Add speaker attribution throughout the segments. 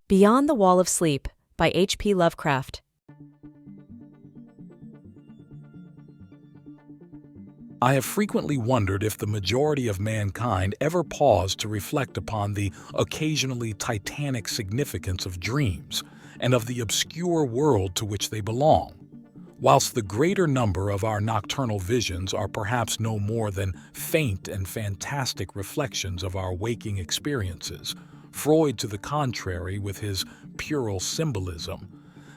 Speaker 1: Beyond the Wall of Sleep by H.P. Lovecraft.
Speaker 2: I have frequently wondered if the majority of mankind ever paused to reflect upon the occasionally titanic significance of dreams and of the obscure world to which they belong. Whilst the greater number of our nocturnal visions are perhaps no more than faint and fantastic reflections of our waking experiences, Freud to the contrary with his puerile symbolism,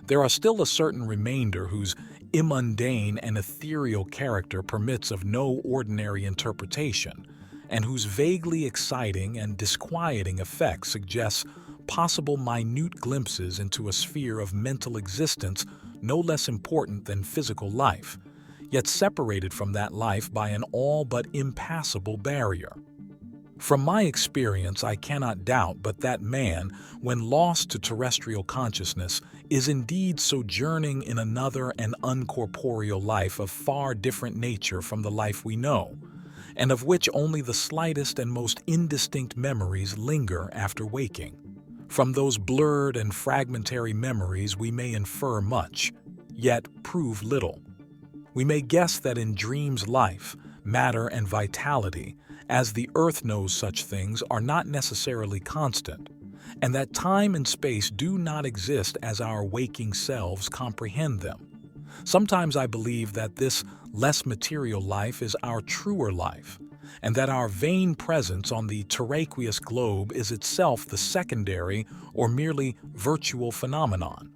Speaker 2: there are still a certain remainder whose immundane and ethereal character permits of no ordinary interpretation, and whose vaguely exciting and disquieting effect suggests possible minute glimpses into a sphere of mental existence no less important than physical life, yet separated from that life by an all but impassable barrier. From my experience, I cannot doubt but that man, when lost to terrestrial consciousness, is indeed sojourning in another and uncorporeal life of far different nature from the life we know, and of which only the slightest and most indistinct memories linger after waking. From those blurred and fragmentary memories we may infer much, yet prove little. We may guess that in dreams life, matter and vitality, as the earth knows such things, are not necessarily constant, and that time and space do not exist as our waking selves comprehend them. Sometimes I believe that this less material life is our truer life, and that our vain presence on the terraqueous globe is itself the secondary or merely virtual phenomenon.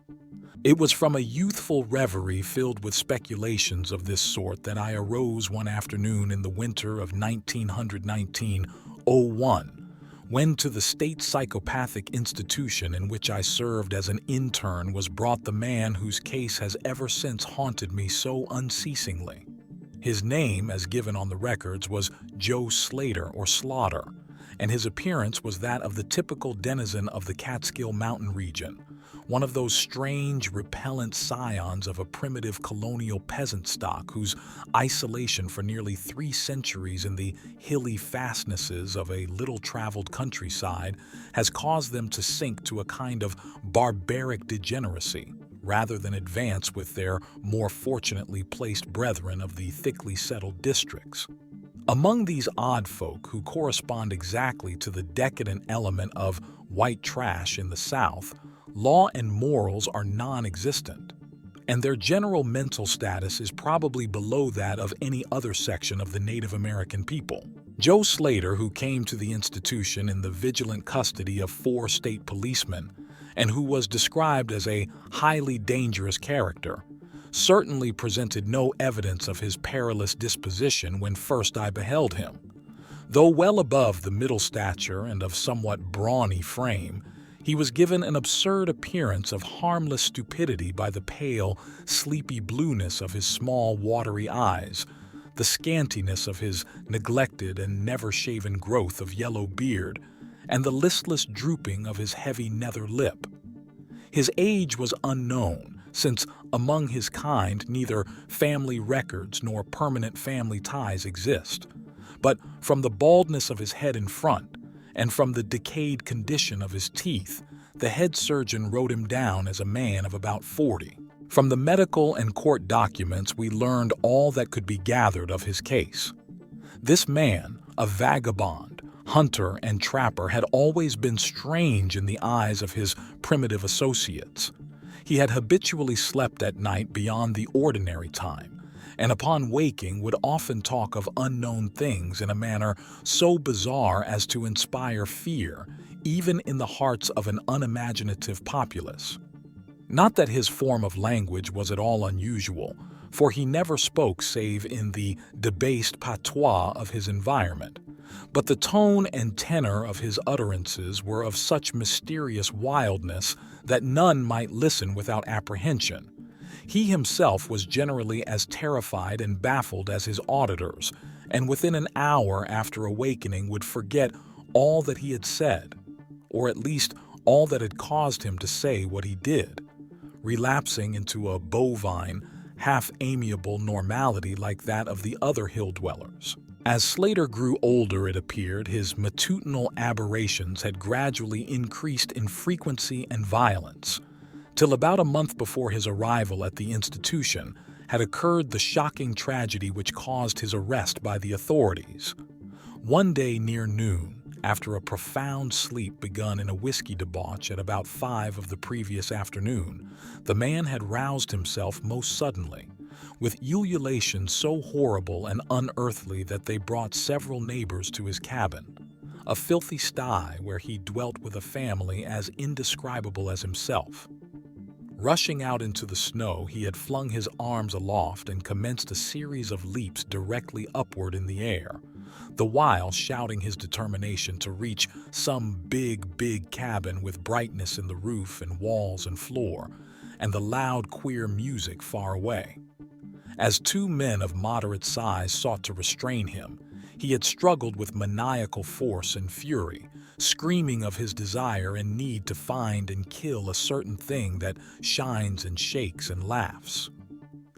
Speaker 2: It was from a youthful reverie filled with speculations of this sort that I arose one afternoon in the winter of 1919-01, when to the state psychopathic institution in which I served as an intern was brought the man whose case has ever since haunted me so unceasingly. His name, as given on the records, was Joe Slater or Slaughter, and his appearance was that of the typical denizen of the Catskill Mountain region, one of those strange, repellent scions of a primitive colonial peasant stock whose isolation for nearly 3 centuries in the hilly fastnesses of a little-traveled countryside has caused them to sink to a kind of barbaric degeneracy, rather than advance with their more fortunately placed brethren of the thickly settled districts. Among these odd folk who correspond exactly to the decadent element of white trash in the South, law and morals are non-existent, and their general mental status is probably below that of any other section of the Native American people. Joe Slater, who came to the institution in the vigilant custody of 4 state policemen, and who was described as a highly dangerous character, certainly presented no evidence of his perilous disposition when first I beheld him. Though well above the middle stature and of somewhat brawny frame, he was given an absurd appearance of harmless stupidity by the pale, sleepy blueness of his small, watery eyes, the scantiness of his neglected and never-shaven growth of yellow beard, and the listless drooping of his heavy nether lip. His age was unknown, since among his kind neither family records nor permanent family ties exist, but from the baldness of his head in front, and from the decayed condition of his teeth, the head surgeon wrote him down as a man of about 40. From the medical and court documents we learned all that could be gathered of his case. This man, a vagabond, hunter and trapper, had always been strange in the eyes of his primitive associates. He had habitually slept at night beyond the ordinary time, and upon waking would often talk of unknown things in a manner so bizarre as to inspire fear, even in the hearts of an unimaginative populace. Not that his form of language was at all unusual, for he never spoke save in the debased patois of his environment, but the tone and tenor of his utterances were of such mysterious wildness that none might listen without apprehension. He himself was generally as terrified and baffled as his auditors, and within an hour after awakening would forget all that he had said, or at least all that had caused him to say what he did, relapsing into a bovine, half-amiable normality like that of the other hill-dwellers. As Slater grew older, it appeared, his matutinal aberrations had gradually increased in frequency and violence, till about a month before his arrival at the institution had occurred the shocking tragedy which caused his arrest by the authorities. One day near noon, after a profound sleep begun in a whiskey debauch at about 5 of the previous afternoon, the man had roused himself most suddenly, with ululations so horrible and unearthly that they brought several neighbors to his cabin, a filthy sty where he dwelt with a family as indescribable as himself. Rushing out into the snow, he had flung his arms aloft and commenced a series of leaps directly upward in the air, the while shouting his determination to reach some big cabin with brightness in the roof and walls and floor, and the loud, queer music far away. As 2 men of moderate size sought to restrain him, he had struggled with maniacal force and fury, screaming of his desire and need to find and kill a certain thing that shines and shakes and laughs.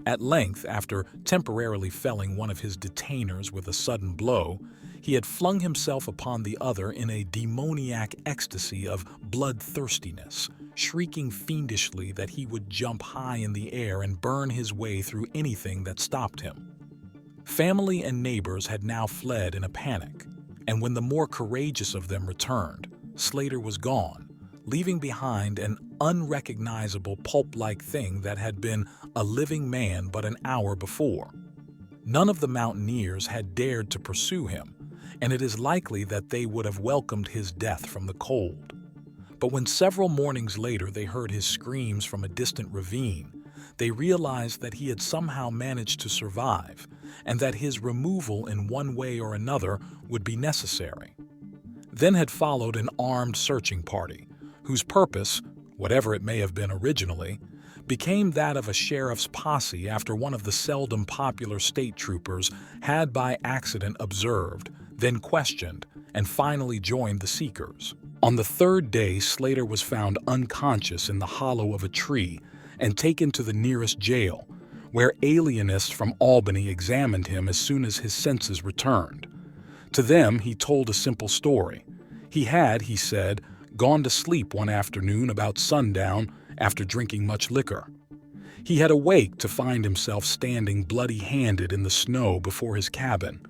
Speaker 2: At length, after temporarily felling one of his detainers with a sudden blow, he had flung himself upon the other in a demoniac ecstasy of bloodthirstiness, shrieking fiendishly that he would jump high in the air and burn his way through anything that stopped him. Family and neighbors had now fled in a panic, and when the more courageous of them returned, Slater was gone, leaving behind an unrecognizable pulp-like thing that had been a living man but an hour before. None of the mountaineers had dared to pursue him, and it is likely that they would have welcomed his death from the cold. But when several mornings later they heard his screams from a distant ravine, they realized that he had somehow managed to survive, and that his removal in one way or another would be necessary. Then had followed an armed searching party, whose purpose, whatever it may have been originally, became that of a sheriff's posse after one of the seldom popular state troopers had by accident observed, then questioned, and finally joined the seekers. On the 3rd day, Slater was found unconscious in the hollow of a tree and taken to the nearest jail, where alienists from Albany examined him as soon as his senses returned. To them, he told a simple story. He had, he said, gone to sleep one afternoon about sundown after drinking much liquor. He had awaked to find himself standing bloody-handed in the snow before his cabin,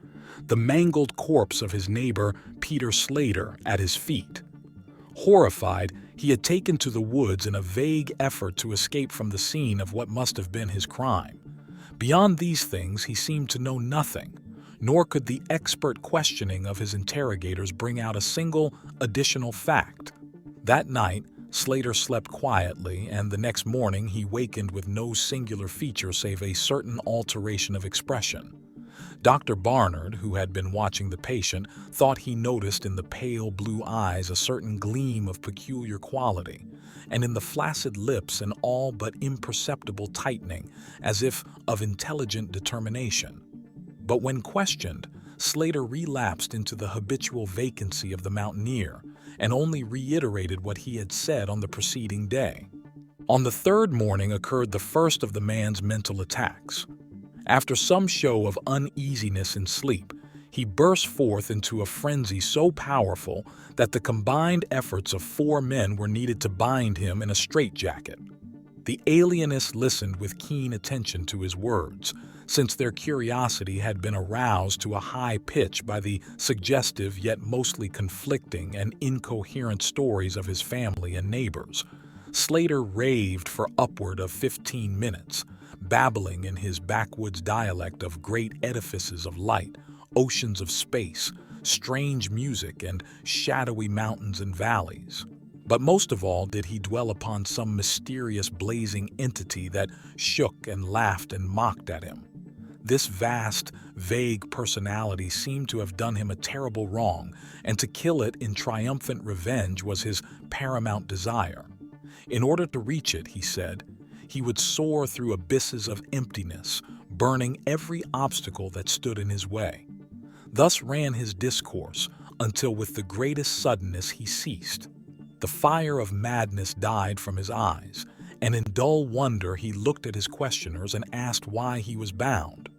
Speaker 2: the mangled corpse of his neighbor, Peter Slater, at his feet. Horrified, he had taken to the woods in a vague effort to escape from the scene of what must have been his crime. Beyond these things, he seemed to know nothing, nor could the expert questioning of his interrogators bring out a single additional fact. That night, Slater slept quietly, and the next morning he wakened with no singular feature save a certain alteration of expression. Dr. Barnard, who had been watching the patient, thought he noticed in the pale blue eyes a certain gleam of peculiar quality, and in the flaccid lips an all but imperceptible tightening, as if of intelligent determination. But when questioned, Slater relapsed into the habitual vacancy of the mountaineer, and only reiterated what he had said on the preceding day. On the 3rd morning occurred the first of the man's mental attacks. After some show of uneasiness in sleep, he burst forth into a frenzy so powerful that the combined efforts of 4 men were needed to bind him in a straitjacket. The alienists listened with keen attention to his words, since their curiosity had been aroused to a high pitch by the suggestive yet mostly conflicting and incoherent stories of his family and neighbors. Slater raved for upward of 15 minutes, babbling in his backwoods dialect of great edifices of light, oceans of space, strange music, and shadowy mountains and valleys. But most of all did he dwell upon some mysterious blazing entity that shook and laughed and mocked at him. This vast, vague personality seemed to have done him a terrible wrong, and to kill it in triumphant revenge was his paramount desire. In order to reach it, he said, he would soar through abysses of emptiness, burning every obstacle that stood in his way. Thus ran his discourse, until with the greatest suddenness he ceased. The fire of madness died from his eyes, and in dull wonder he looked at his questioners and asked why he was bound.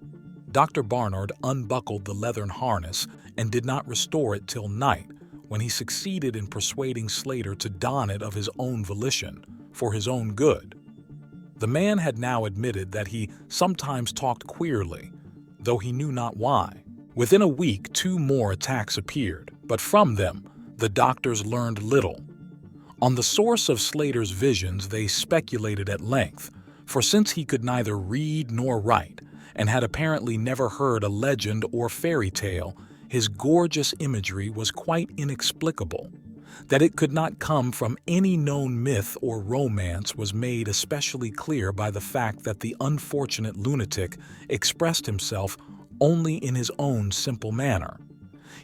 Speaker 2: Dr. Barnard unbuckled the leathern harness and did not restore it till night, when he succeeded in persuading Slater to don it of his own volition, for his own good. The man had now admitted that he sometimes talked queerly, though he knew not why. Within a week, 2 more attacks appeared, but from them, the doctors learned little. On the source of Slater's visions they speculated at length, for since he could neither read nor write, and had apparently never heard a legend or fairy tale, his gorgeous imagery was quite inexplicable. That it could not come from any known myth or romance was made especially clear by the fact that the unfortunate lunatic expressed himself only in his own simple manner.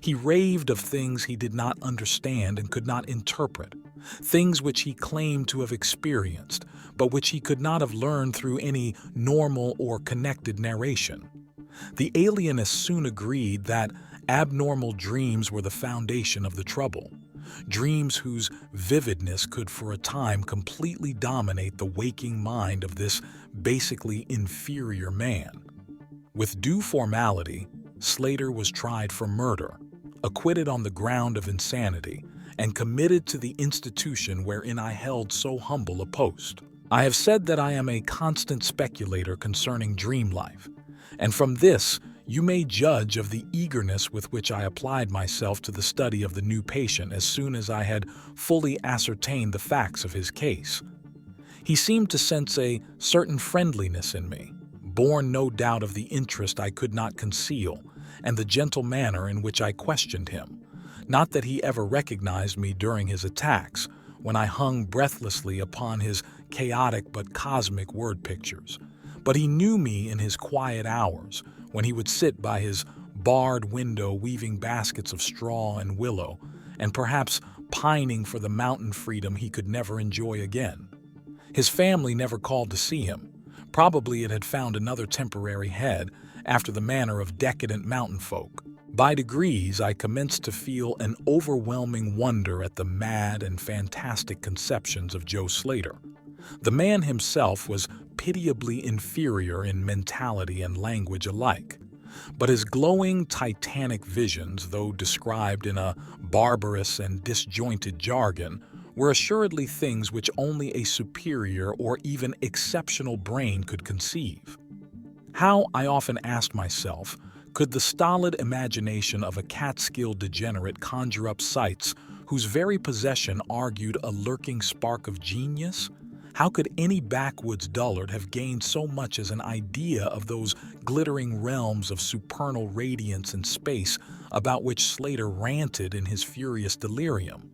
Speaker 2: He raved of things he did not understand and could not interpret, things which he claimed to have experienced, but which he could not have learned through any normal or connected narration. The alienists soon agreed that abnormal dreams were the foundation of the trouble, dreams whose vividness could for a time completely dominate the waking mind of this basically inferior man. With due formality, Slater was tried for murder, acquitted on the ground of insanity, and committed to the institution wherein I held so humble a post. I have said that I am a constant speculator concerning dream life, and from this you may judge of the eagerness with which I applied myself to the study of the new patient as soon as I had fully ascertained the facts of his case. He seemed to sense a certain friendliness in me, born no doubt of the interest I could not conceal and the gentle manner in which I questioned him. Not that he ever recognized me during his attacks, when I hung breathlessly upon his chaotic but cosmic word pictures, but he knew me in his quiet hours, when he would sit by his barred window weaving baskets of straw and willow, and perhaps pining for the mountain freedom he could never enjoy again. His family never called to see him. Probably it had found another temporary head, after the manner of decadent mountain folk. By degrees, I commenced to feel an overwhelming wonder at the mad and fantastic conceptions of Joe Slater. The man himself was pitiably inferior in mentality and language alike, but his glowing titanic visions, though described in a barbarous and disjointed jargon, were assuredly things which only a superior or even exceptional brain could conceive. How, I often asked myself, could the stolid imagination of a Catskill degenerate conjure up sights whose very possession argued a lurking spark of genius? How could any backwoods dullard have gained so much as an idea of those glittering realms of supernal radiance and space about which Slater ranted in his furious delirium?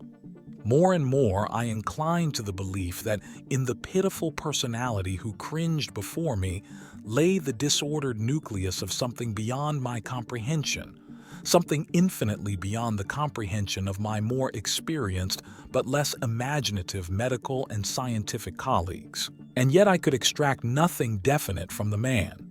Speaker 2: More and more I inclined to the belief that in the pitiful personality who cringed before me lay the disordered nucleus of something beyond my comprehension, something infinitely beyond the comprehension of my more experienced but less imaginative medical and scientific colleagues. And yet I could extract nothing definite from the man.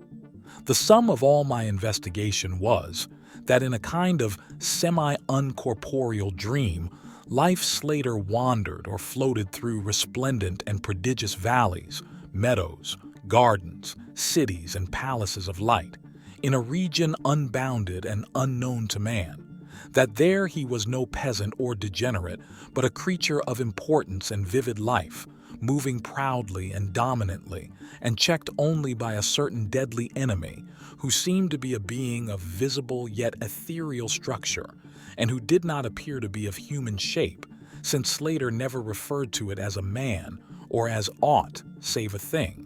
Speaker 2: The sum of all my investigation was that in a kind of semi-uncorporeal dream, life Slater wandered or floated through resplendent and prodigious valleys, meadows, gardens, cities, and palaces of light, in a region unbounded and unknown to man, that there he was no peasant or degenerate, but a creature of importance and vivid life, moving proudly and dominantly, and checked only by a certain deadly enemy, who seemed to be a being of visible yet ethereal structure, and who did not appear to be of human shape, since Slater never referred to it as a man or as aught save a thing.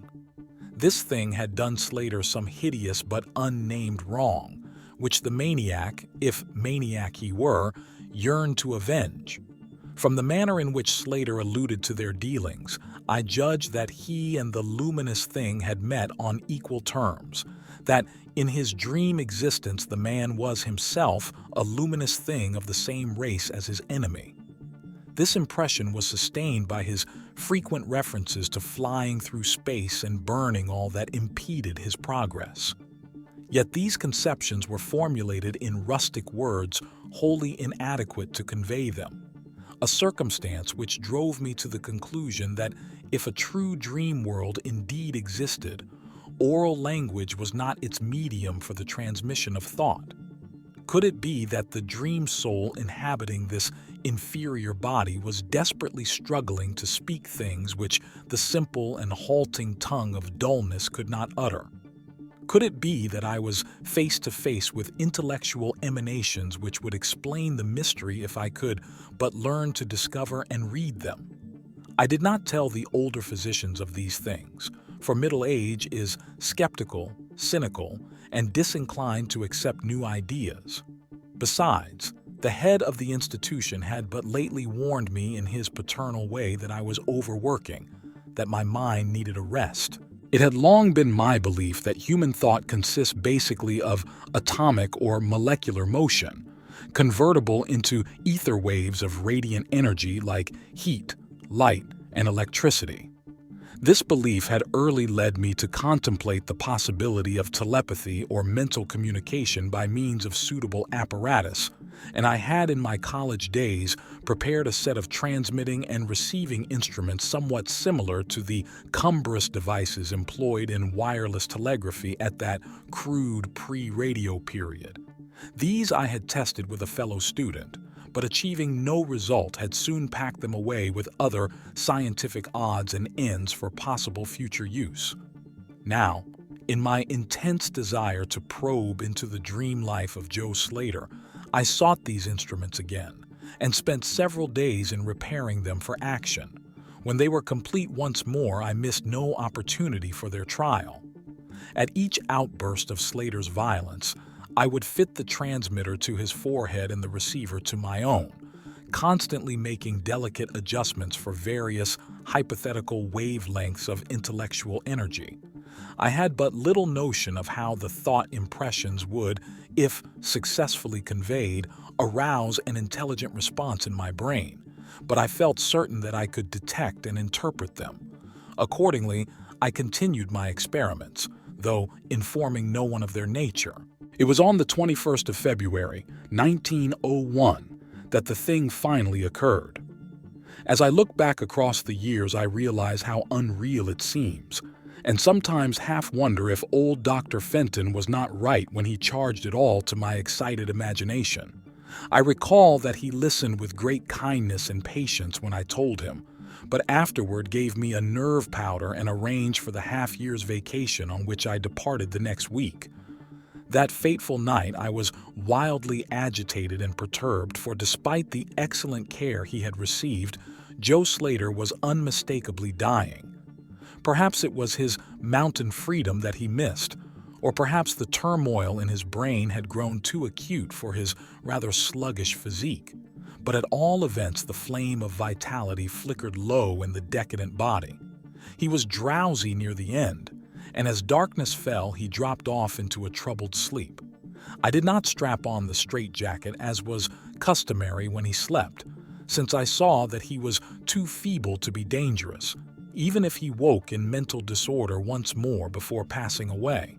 Speaker 2: This thing had done Slater some hideous but unnamed wrong, which the maniac, if maniac he were, yearned to avenge. From the manner in which Slater alluded to their dealings, I judged that he and the luminous thing had met on equal terms, that in his dream existence the man was himself a luminous thing of the same race as his enemy. This impression was sustained by his frequent references to flying through space and burning all that impeded his progress. Yet these conceptions were formulated in rustic words wholly inadequate to convey them, a circumstance which drove me to the conclusion that if a true dream world indeed existed, oral language was not its medium for the transmission of thought? Could it be that the dream soul inhabiting this inferior body was desperately struggling to speak things which the simple and halting tongue of dullness could not utter? Could it be that I was face to face with intellectual emanations which would explain the mystery if I could but learn to discover and read them? I did not tell the older physicians of these things, for middle age is skeptical, cynical, and disinclined to accept new ideas. Besides, the head of the institution had but lately warned me in his paternal way that I was overworking, that my mind needed a rest. It had long been my belief that human thought consists basically of atomic or molecular motion, convertible into ether waves of radiant energy like heat, light, and electricity. This belief had early led me to contemplate the possibility of telepathy or mental communication by means of suitable apparatus, and I had in my college days prepared a set of transmitting and receiving instruments somewhat similar to the cumbrous devices employed in wireless telegraphy at that crude pre-radio period. These I had tested with a fellow student, but achieving no result had soon packed them away with other scientific odds and ends for possible future use. Now, in my intense desire to probe into the dream life of Joe Slater, I sought these instruments again and spent several days in repairing them for action. When they were complete once more, I missed no opportunity for their trial. At each outburst of Slater's violence, I would fit the transmitter to his forehead and the receiver to my own, constantly making delicate adjustments for various hypothetical wavelengths of intellectual energy. I had but little notion of how the thought impressions would, if successfully conveyed, arouse an intelligent response in my brain, but I felt certain that I could detect and interpret them. Accordingly, I continued my experiments, though informing no one of their nature. It was on the 21st of February, 1901, that the thing finally occurred. As I look back across the years, I realize how unreal it seems, and sometimes half wonder if old Dr. Fenton was not right when he charged it all to my excited imagination. I recall that he listened with great kindness and patience when I told him, but afterward gave me a nerve powder and arranged for the half-year's vacation on which I departed the next week. That fateful night, I was wildly agitated and perturbed, for despite the excellent care he had received, Joe Slater was unmistakably dying. Perhaps it was his mountain freedom that he missed, or perhaps the turmoil in his brain had grown too acute for his rather sluggish physique. But at all events, the flame of vitality flickered low in the decadent body. He was drowsy near the end, and as darkness fell, he dropped off into a troubled sleep. I did not strap on the straitjacket as was customary when he slept, since I saw that he was too feeble to be dangerous, even if he woke in mental disorder once more before passing away.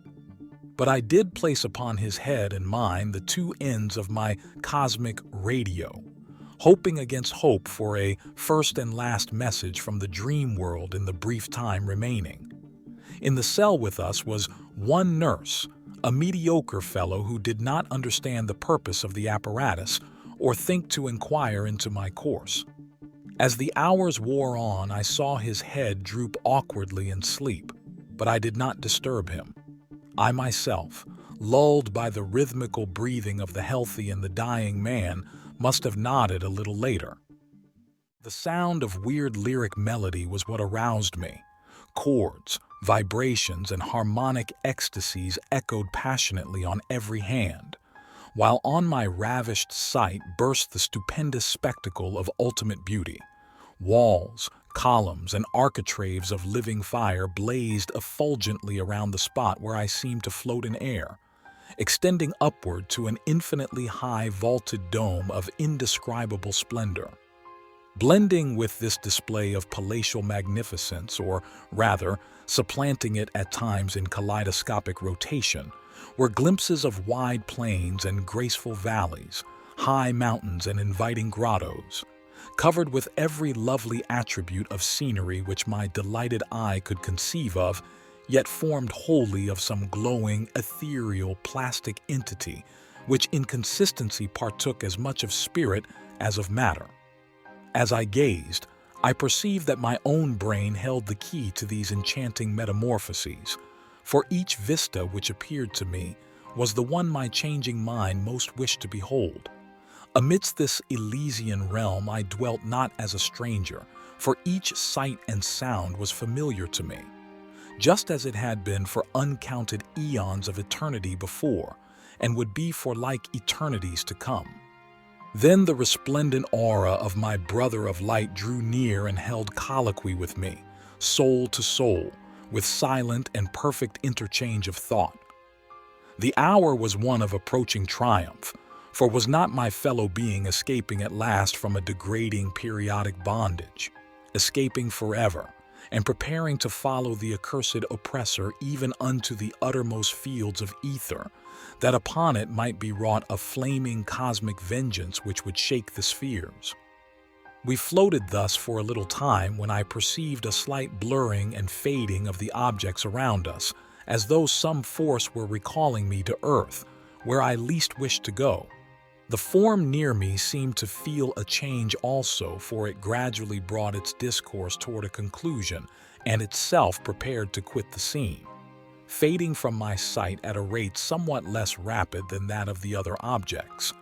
Speaker 2: But I did place upon his head and mine the two ends of my cosmic radio, hoping against hope for a first and last message from the dream world in the brief time remaining. In the cell with us was one nurse, a mediocre fellow who did not understand the purpose of the apparatus or think to inquire into my course. As the hours wore on, I saw his head droop awkwardly in sleep, but I did not disturb him. I myself, lulled by the rhythmical breathing of the healthy and the dying man, must have nodded a little later. The sound of weird lyric melody was what aroused me. Chords, vibrations, and harmonic ecstasies echoed passionately on every hand, while on my ravished sight burst the stupendous spectacle of ultimate beauty. Walls, columns, and architraves of living fire blazed effulgently around the spot where I seemed to float in air, extending upward to an infinitely high vaulted dome of indescribable splendor. Blending with this display of palatial magnificence, or rather, supplanting it at times in kaleidoscopic rotation, were glimpses of wide plains and graceful valleys, high mountains and inviting grottos, covered with every lovely attribute of scenery which my delighted eye could conceive of, yet formed wholly of some glowing, ethereal, plastic entity, which in consistency partook as much of spirit as of matter. As I gazed, I perceived that my own brain held the key to these enchanting metamorphoses, for each vista which appeared to me was the one my changing mind most wished to behold. Amidst this Elysian realm I dwelt not as a stranger, for each sight and sound was familiar to me, just as it had been for uncounted eons of eternity before, and would be for like eternities to come. Then the resplendent aura of my brother of light drew near and held colloquy with me, soul to soul, with silent and perfect interchange of thought. The hour was one of approaching triumph, for was not my fellow being escaping at last from a degrading periodic bondage, escaping forever, and preparing to follow the accursed oppressor even unto the uttermost fields of ether, that upon it might be wrought a flaming cosmic vengeance which would shake the spheres. We floated thus for a little time when I perceived a slight blurring and fading of the objects around us, as though some force were recalling me to earth, where I least wished to go. The form near me seemed to feel a change also, for it gradually brought its discourse toward a conclusion, and itself prepared to quit the scene, fading from my sight at a rate somewhat less rapid than that of the other objects.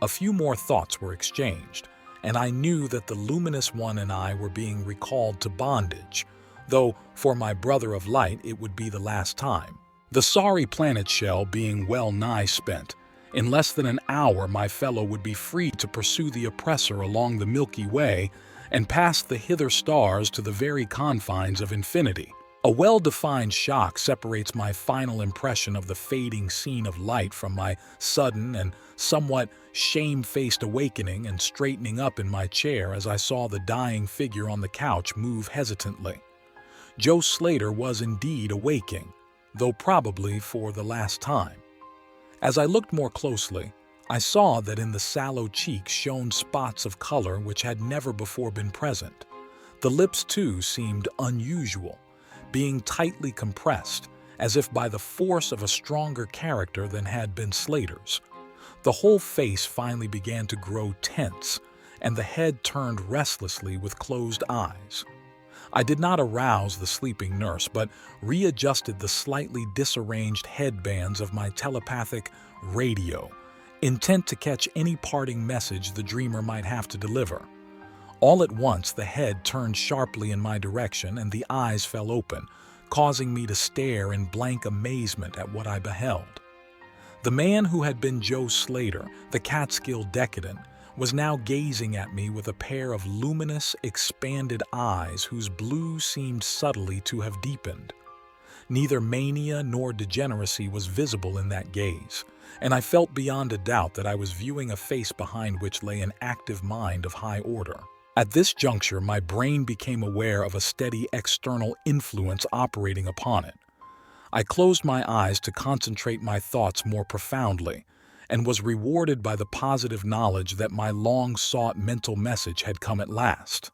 Speaker 2: A few more thoughts were exchanged, and I knew that the luminous one and I were being recalled to bondage, though for my brother of light it would be the last time. The sorry planet shell being well nigh spent, in less than an hour my fellow would be free to pursue the oppressor along the Milky Way and past the hither stars to the very confines of infinity. A well-defined shock separates my final impression of the fading scene of light from my sudden and somewhat shame-faced awakening and straightening up in my chair as I saw the dying figure on the couch move hesitantly. Joe Slater was indeed awaking, though probably for the last time. As I looked more closely, I saw that in the sallow cheeks shone spots of color which had never before been present. The lips, too, seemed unusual, being tightly compressed, as if by the force of a stronger character than had been Slater's. The whole face finally began to grow tense, and the head turned restlessly with closed eyes. I did not arouse the sleeping nurse, but readjusted the slightly disarranged headbands of my telepathic radio, intent to catch any parting message the dreamer might have to deliver. All at once the head turned sharply in my direction and the eyes fell open, causing me to stare in blank amazement at what I beheld. The man who had been Joe Slater, the Catskill decadent, was now gazing at me with a pair of luminous, expanded eyes whose blue seemed subtly to have deepened. Neither mania nor degeneracy was visible in that gaze, and I felt beyond a doubt that I was viewing a face behind which lay an active mind of high order. At this juncture, my brain became aware of a steady external influence operating upon it. I closed my eyes to concentrate my thoughts more profoundly, and was rewarded by the positive knowledge that my long-sought mental message had come at last.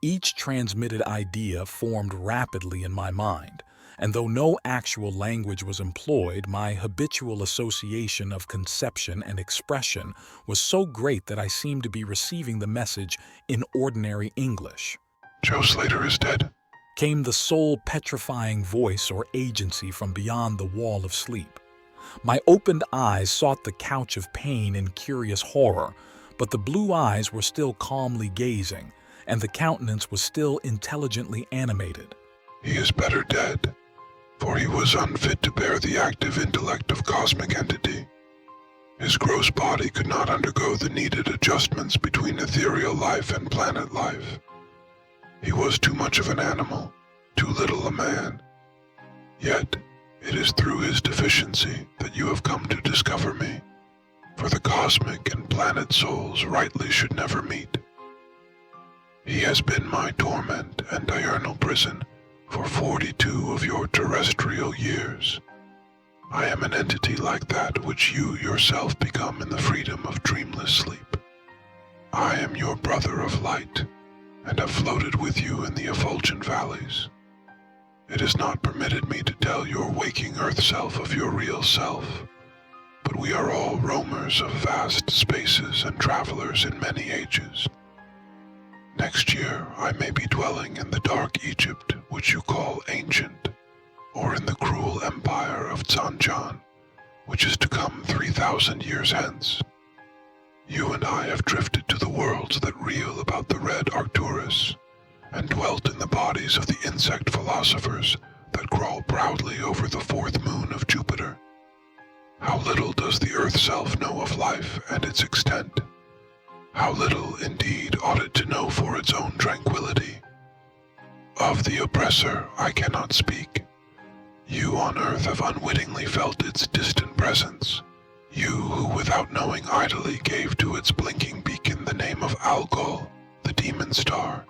Speaker 2: Each transmitted idea formed rapidly in my mind, and though no actual language was employed, my habitual association of conception and expression was so great that I seemed to be receiving the message in ordinary English.
Speaker 3: "Joe Slater is dead,"
Speaker 2: came the soul-petrifying voice or agency from beyond the wall of sleep. My opened eyes sought the couch of pain in curious horror, but the blue eyes were still calmly gazing, and the countenance was still intelligently animated.
Speaker 3: "He is better dead, for he was unfit to bear the active intellect of cosmic entity. His gross body could not undergo the needed adjustments between ethereal life and planet life. He was too much of an animal, too little a man. Yet, it is through his deficiency that you have come to discover me, for the cosmic and planet souls rightly should never meet. He has been my torment and diurnal prison for 42 of your terrestrial years. I am an entity like that which you yourself become in the freedom of dreamless sleep. I am your brother of light, and have floated with you in the effulgent valleys. It is not permitted me to tell your waking Earth self of your real self, but we are all roamers of vast spaces and travelers in many ages. Next year, I may be dwelling in the dark Egypt which you call ancient, or in the cruel empire of Zanjan, which is to come 3,000 years hence. You and I have drifted to the worlds that reel about the red Arcturus, and dwelt in the bodies of the insect philosophers that crawl proudly over the fourth moon of Jupiter. How little does the Earth self know of life and its extent? How little, indeed, ought it to know for its own tranquility? Of the oppressor I cannot speak. You on Earth have unwittingly felt its distant presence. You who without knowing idly gave to its blinking beacon the name of Algol, the demon star.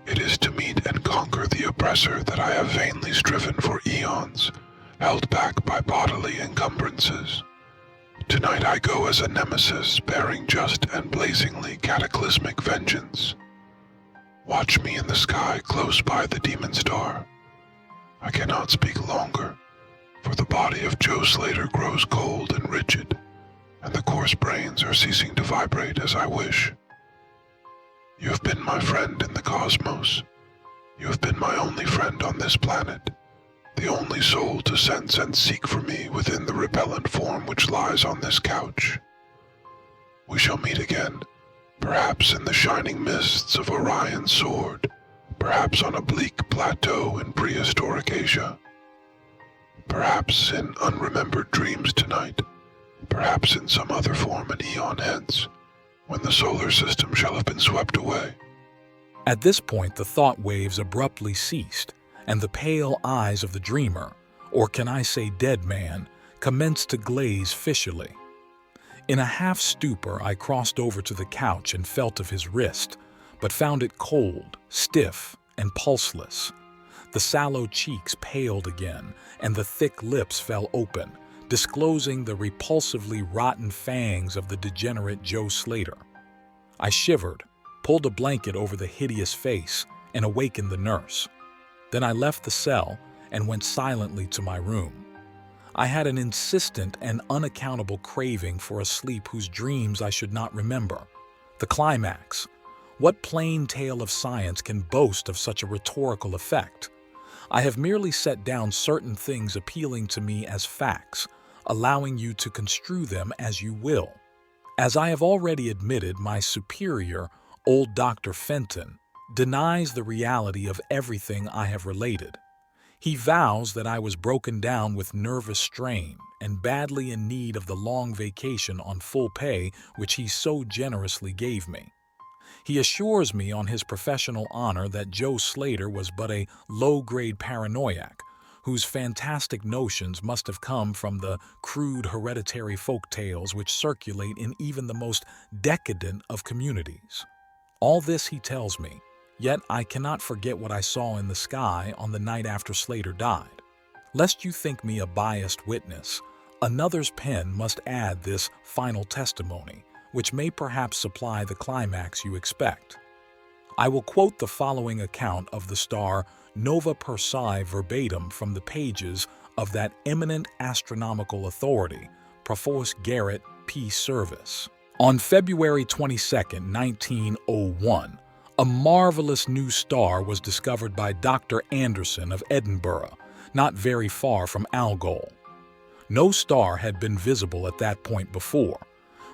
Speaker 3: It is to meet and conquer the oppressor that I have vainly striven for eons, held back by bodily encumbrances. Tonight I go as a nemesis bearing just and blazingly cataclysmic vengeance. Watch me in the sky close by the demon star. I cannot speak longer, for the body of Joe Slater grows cold and rigid, and the coarse brains are ceasing to vibrate as I wish. You have been my friend in the cosmos. You have been my only friend on this planet, the only soul to sense and seek for me within the repellent form which lies on this couch. We shall meet again, perhaps in the shining mists of Orion's sword, perhaps on a bleak plateau in prehistoric Asia. Perhaps in unremembered dreams tonight, perhaps in some other form an eon hence, when the solar system shall have been swept away.
Speaker 2: At this point, the thought waves abruptly ceased, and the pale eyes of the dreamer, or can I say dead man, commenced to glaze fishily. In a half-stupor, I crossed over to the couch and felt of his wrist, but found it cold, stiff, and pulseless. The sallow cheeks paled again, and the thick lips fell open, disclosing the repulsively rotten fangs of the degenerate Joe Slater. I shivered, pulled a blanket over the hideous face, and awakened the nurse. Then I left the cell and went silently to my room. I had an insistent and unaccountable craving for a sleep whose dreams I should not remember. The climax. What plain tale of science can boast of such a rhetorical effect? I have merely set down certain things appealing to me as facts, allowing you to construe them as you will. As I have already admitted, my superior, old Dr. Fenton, denies the reality of everything I have related. He vows that I was broken down with nervous strain and badly in need of the long vacation on full pay which he so generously gave me. He assures me on his professional honor that Joe Slater was but a low-grade paranoiac, whose fantastic notions must have come from the crude hereditary folk tales which circulate in even the most decadent of communities. All this he tells me, yet I cannot forget what I saw in the sky on the night after Slater died. Lest you think me a biased witness, another's pen must add this final testimony, which may perhaps supply the climax you expect. I will quote the following account of the star Nova Persei verbatim from the pages of that eminent astronomical authority, Professor Garrett P. Service. On February 22, 1901, a marvelous new star was discovered by Dr. Anderson of Edinburgh, not very far from Algol. No star had been visible at that point before.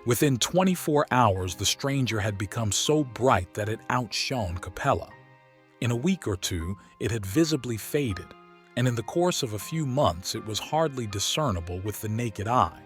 Speaker 2: Within 24 hours, the stranger had become so bright that it outshone Capella. In a week or two, it had visibly faded, and in the course of a few months, it was hardly discernible with the naked eye.